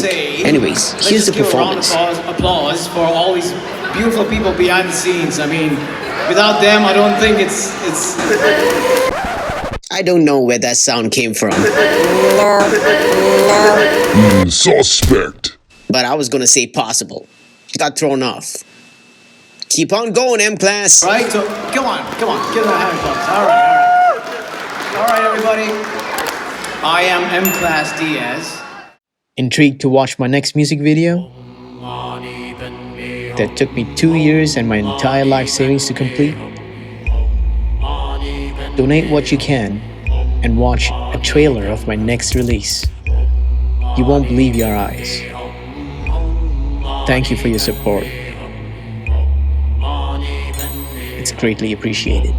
say, Anyways, let's here's the just give a round of performance. applause for all these beautiful people behind the scenes. I mean, without them, I don't think it's. I don't know where that sound came from, Suspect. but I was gonna say possible. Got thrown off. Keep on going, M.CLASS. Right? So, come on, give them a hand applause. All right, everybody. I am M.CLASS Diaz. Intrigued to watch my next music video? That took me 2 years and my entire life savings to complete? Donate what you can and watch a trailer of my next release. You won't believe your eyes. Thank you for your support. It's greatly appreciated.